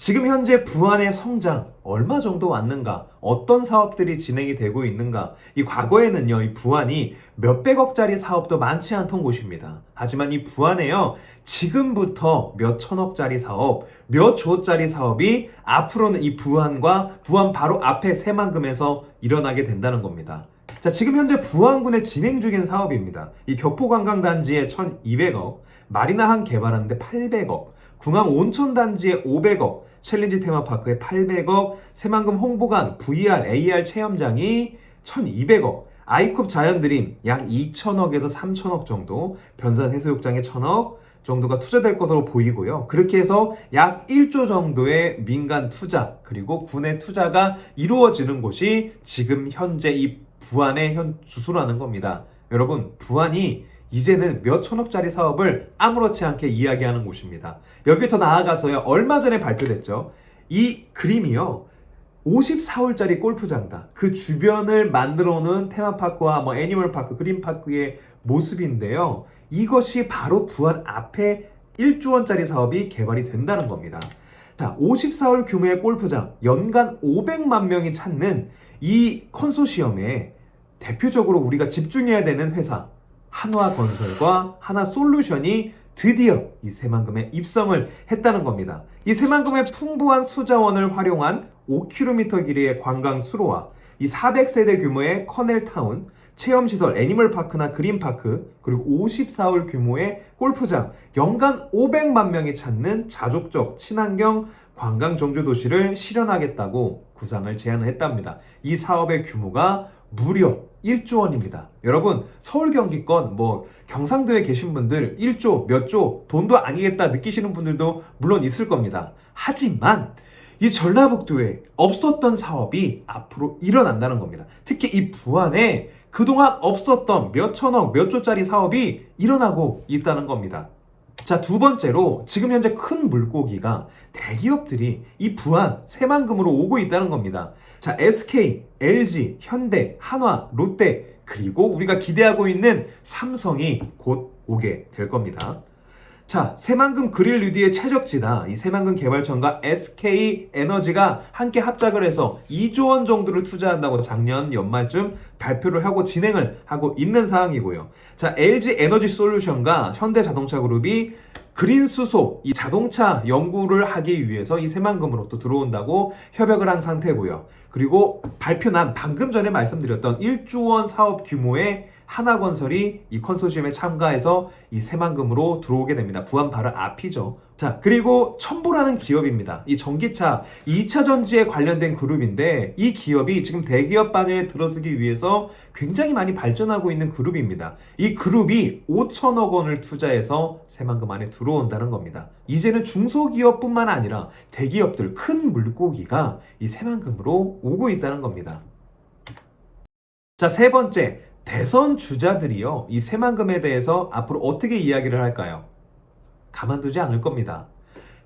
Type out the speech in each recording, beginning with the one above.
지금 현재 부안의 성장 얼마 정도 왔는가? 어떤 사업들이 진행이 되고 있는가? 이 과거에는요, 이 부안이 몇백억짜리 사업도 많지 않던 곳입니다. 하지만 이 부안에요, 지금부터 몇 천억짜리 사업, 몇 조짜리 사업이 앞으로는 이 부안과 부안 바로 앞에 새만금에서 일어나게 된다는 겁니다. 자, 지금 현재 부안군에 진행 중인 사업입니다. 이 교포관광단지에 1200억, 마리나항 개발하는데 800억, 궁암 온천단지에 500억, 챌린지 테마파크에 800억, 새만금 홍보관 VR, AR 체험장이 1200억, 아이콥 자연드림 약 2천억에서 3천억 정도, 변산 해수욕장에 1000억 정도가 투자될 것으로 보이고요. 그렇게 해서 약 1조 정도의 민간 투자, 그리고 군의 투자가 이루어지는 곳이 지금 현재 이 부안의 현 주소라는 겁니다. 여러분, 부안이 이제는 몇 천억짜리 사업을 아무렇지 않게 이야기하는 곳입니다. 여기 더 나아가서요, 얼마 전에 발표됐죠. 이 그림이요, 54홀짜리 골프장이다. 그 주변을 만들어 놓은 테마파크와 애니멀파크, 그린파크의 모습인데요. 이것이 바로 부안 앞에 1조 원짜리 사업이 개발이 된다는 겁니다. 자, 54홀 규모의 골프장, 연간 500만 명이 찾는 이 컨소시엄에 대표적으로 우리가 집중해야 되는 회사, 한화건설과 하나솔루션이 드디어 이 새만금에 입성을 했다는 겁니다. 이 새만금의 풍부한 수자원을 활용한 5km 길이의 관광 수로와 이 400세대 규모의 커넬타운, 체험시설 애니멀파크나 그린파크, 그리고 54홀 규모의 골프장, 연간 500만 명이 찾는 자족적 친환경 관광 정주 도시를 실현하겠다고 구상을 제안을 했답니다. 이 사업의 규모가 무려 1조 원입니다. 여러분, 서울 경기권 경상도에 계신 분들 1조 몇 조 돈도 아니겠다 느끼시는 분들도 물론 있을 겁니다. 하지만 이 전라북도에 없었던 사업이 앞으로 일어난다는 겁니다. 특히 이 부안에 그동안 없었던 몇 천억 몇 조짜리 사업이 일어나고 있다는 겁니다. 자, 두 번째로 지금 현재 큰 물고기가 대기업들이 이 부안, 새만금으로 오고 있다는 겁니다. 자, SK, LG, 현대, 한화, 롯데, 그리고 우리가 기대하고 있는 삼성이 곧 오게 될 겁니다. 자, 새만금 그릴류디의 최적지다. 이 새만금 개발청과 SK에너지가 함께 합작을 해서 2조 원 정도를 투자한다고 작년 연말쯤 발표를 하고 진행을 하고 있는 상황이고요. 자, LG 에너지 솔루션과 현대자동차그룹이 그린 수소, 이 자동차 연구를 하기 위해서 이 새만금으로 또 들어온다고 협약을 한 상태고요. 그리고 발표난 방금 전에 말씀드렸던 1조 원 사업 규모의 하나건설이 이 컨소시엄에 참가해서 이 새만금으로 들어오게 됩니다. 부안 바로 앞이죠. 자, 그리고 첨보라는 기업입니다. 이 전기차 2차 전지에 관련된 그룹인데, 이 기업이 지금 대기업 반열에 들어서기 위해서 굉장히 많이 발전하고 있는 그룹입니다. 이 그룹이 5천억 원을 투자해서 새만금 안에 들어온다는 겁니다. 이제는 중소기업뿐만 아니라 대기업들, 큰 물고기가 이 새만금으로 오고 있다는 겁니다. 자, 세 번째, 대선 주자들이요, 이 새만금에 대해서 앞으로 어떻게 이야기를 할까요? 가만두지 않을 겁니다.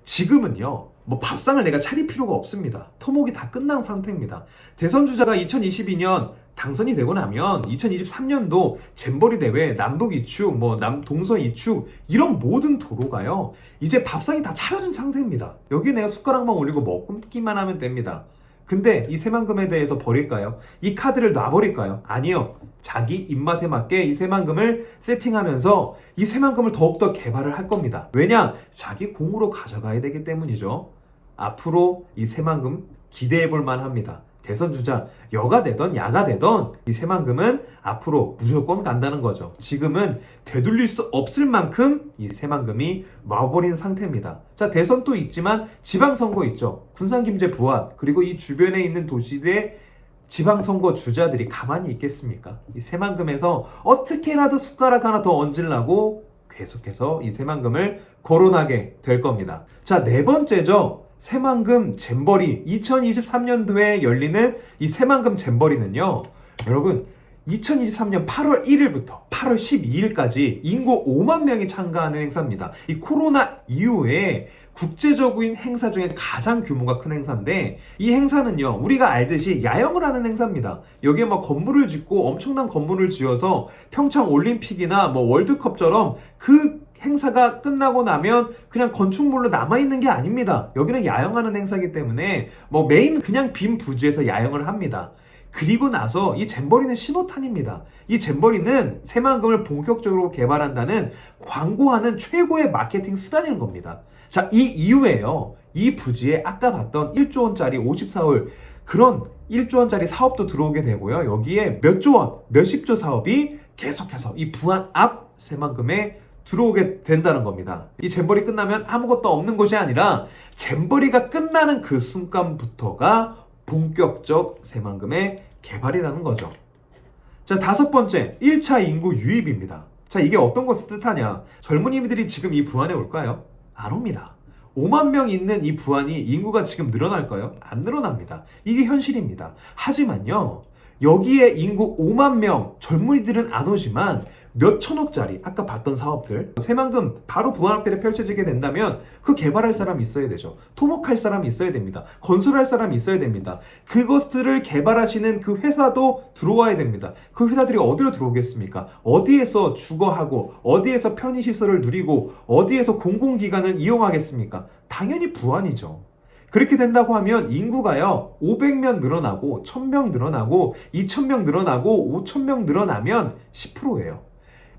지금은요, 밥상을 내가 차릴 필요가 없습니다. 토목이 다 끝난 상태입니다. 대선 주자가 2022년 당선이 되고 나면 2023년도 잼버리 대회, 남북 이축, 동서 이축, 이런 모든 도로가요, 이제 밥상이 다 차려진 상태입니다. 여기에 내가 숟가락만 올리고 먹기만 하면 됩니다. 근데 이 새만금에 대해서 버릴까요? 이 카드를 놔버릴까요? 아니요. 자기 입맛에 맞게 이 새만금을 세팅하면서 이 새만금을 더욱더 개발을 할 겁니다. 왜냐? 자기 공으로 가져가야 되기 때문이죠. 앞으로 이 새만금 기대해 볼 만합니다. 대선 주자 여가 되던 야가 되던 이 새만금은 앞으로 무조건 간다는 거죠. 지금은 되돌릴 수 없을 만큼 이 새만금이 와버린 상태입니다. 자, 대선 또 있지만 지방선거 있죠. 군산, 김제, 부안, 그리고 이 주변에 있는 도시들의 지방선거 주자들이 가만히 있겠습니까? 이 새만금에서 어떻게라도 숟가락 하나 더 얹으려고 계속해서 이 새만금을 거론하게 될 겁니다. 자, 네 번째죠. 새만금 잼버리, 2023년도에 열리는 이 새만금 잼버리는요, 여러분, 2023년 8월 1일부터 8월 12일까지 인구 5만 명이 참가하는 행사입니다. 이 코로나 이후에 국제적인 행사 중에 가장 규모가 큰 행사인데, 이 행사는요, 우리가 알듯이 야영을 하는 행사입니다. 여기에 건물을 짓고 엄청난 건물을 지어서 평창 올림픽이나 월드컵처럼 그 행사가 끝나고 나면 그냥 건축물로 남아있는 게 아닙니다. 여기는 야영하는 행사이기 때문에 뭐 메인 그냥 빈 부지에서 야영을 합니다. 그리고 나서 이 잼버리는 신호탄입니다. 이 잼버리는 새만금을 본격적으로 개발한다는 광고하는 최고의 마케팅 수단인 겁니다. 자, 이 이후에요. 이 부지에 아까 봤던 1조 원짜리 54홀 그런 1조 원짜리 사업도 들어오게 되고요. 여기에 몇 조 원, 몇십 조 사업이 계속해서 이 부안 앞 새만금에 들어오게 된다는 겁니다. 이 잼버리 끝나면 아무것도 없는 것이 아니라 잼버리가 끝나는 그 순간부터가 본격적 새만금의 개발이라는 거죠. 자, 다섯 번째, 1차 인구 유입입니다. 자, 이게 어떤 것을 뜻하냐? 젊은이들이 지금 이 부안에 올까요? 안 옵니다. 5만 명 있는 이 부안이 인구가 지금 늘어날까요? 안 늘어납니다. 이게 현실입니다. 하지만요, 여기에 인구 5만 명 젊은이들은 안 오지만 몇 천억짜리 아까 봤던 사업들 새만금 바로 부안 앞에 펼쳐지게 된다면 그 개발할 사람이 있어야 되죠. 토목할 사람이 있어야 됩니다. 건설할 사람이 있어야 됩니다. 그것들을 개발하시는 그 회사도 들어와야 됩니다. 그 회사들이 어디로 들어오겠습니까? 어디에서 주거하고 어디에서 편의시설을 누리고 어디에서 공공기관을 이용하겠습니까? 당연히 부안이죠. 그렇게 된다고 하면 인구가요 500명 늘어나고 1000명 늘어나고 2000명 늘어나고 5000명 늘어나면 10%예요.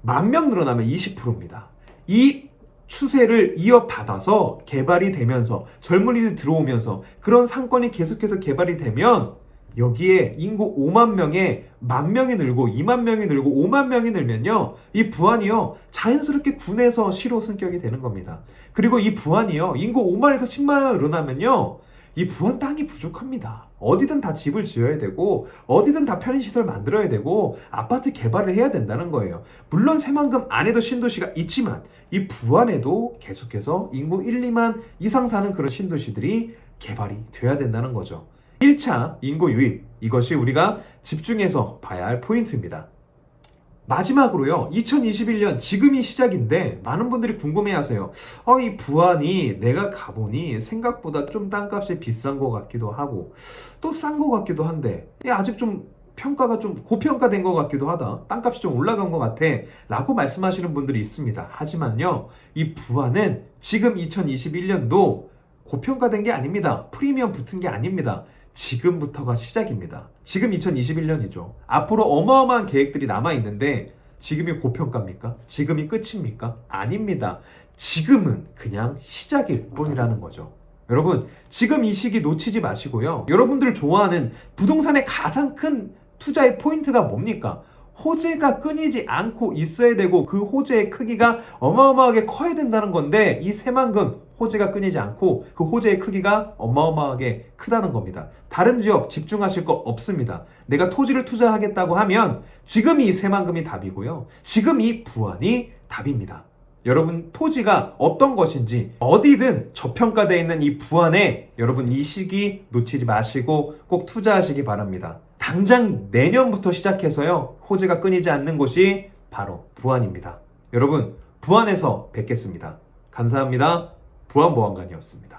10,000명 늘어나면 20%입니다. 이 추세를 이어받아서 개발이 되면서 젊은이들 들어오면서 그런 상권이 계속해서 개발이 되면 여기에 인구 5만 명에 10,000명이 늘고 2만 명이 늘고 5만 명이 늘면요 이 부안이요 자연스럽게 군에서 시로 승격이 되는 겁니다. 그리고 이 부안이요 인구 5만에서 10만을 늘어나면요 이 부안 땅이 부족합니다. 어디든 다 집을 지어야 되고 어디든 다 편의시설 만들어야 되고 아파트 개발을 해야 된다는 거예요. 물론 새만금 안에도 신도시가 있지만 이 부안에도 계속해서 인구 1, 2만 이상 사는 그런 신도시들이 개발이 돼야 된다는 거죠. 1차 인구 유입, 이것이 우리가 집중해서 봐야 할 포인트입니다. 마지막으로요, 2021년 지금이 시작인데 많은 분들이 궁금해하세요. 이 부안이 내가 가보니 생각보다 좀 땅값이 비싼 것 같기도 하고 또 싼 것 같기도 한데 아직 좀 평가가 좀 고평가된 것 같기도 하다. 땅값이 좀 올라간 것 같아 라고 말씀하시는 분들이 있습니다. 하지만요, 이 부안은 지금 2021년도 고평가된 게 아닙니다. 프리미엄 붙은 게 아닙니다. 지금부터가 시작입니다. 지금 2021년이죠. 앞으로 어마어마한 계획들이 남아있는데 지금이 고평가입니까? 지금이 끝입니까? 아닙니다. 지금은 그냥 시작일 뿐이라는 거죠. 여러분, 지금 이 시기 놓치지 마시고요. 여러분들 좋아하는 부동산의 가장 큰 투자의 포인트가 뭡니까? 호재가 끊이지 않고 있어야 되고 그 호재의 크기가 어마어마하게 커야 된다는 건데 이 새만금 호재가 끊이지 않고 그 호재의 크기가 어마어마하게 크다는 겁니다. 다른 지역 집중하실 거 없습니다. 내가 토지를 투자하겠다고 하면 지금 이 새만금이 답이고요. 지금 이 부안이 답입니다. 여러분, 토지가 어떤 것인지 어디든 저평가되어 있는 이 부안에 여러분 이 시기 놓치지 마시고 꼭 투자하시기 바랍니다. 당장 내년부터 시작해서요 호재가 끊이지 않는 곳이 바로 부안입니다. 여러분, 부안에서 뵙겠습니다. 감사합니다. 부안보안관이었습니다.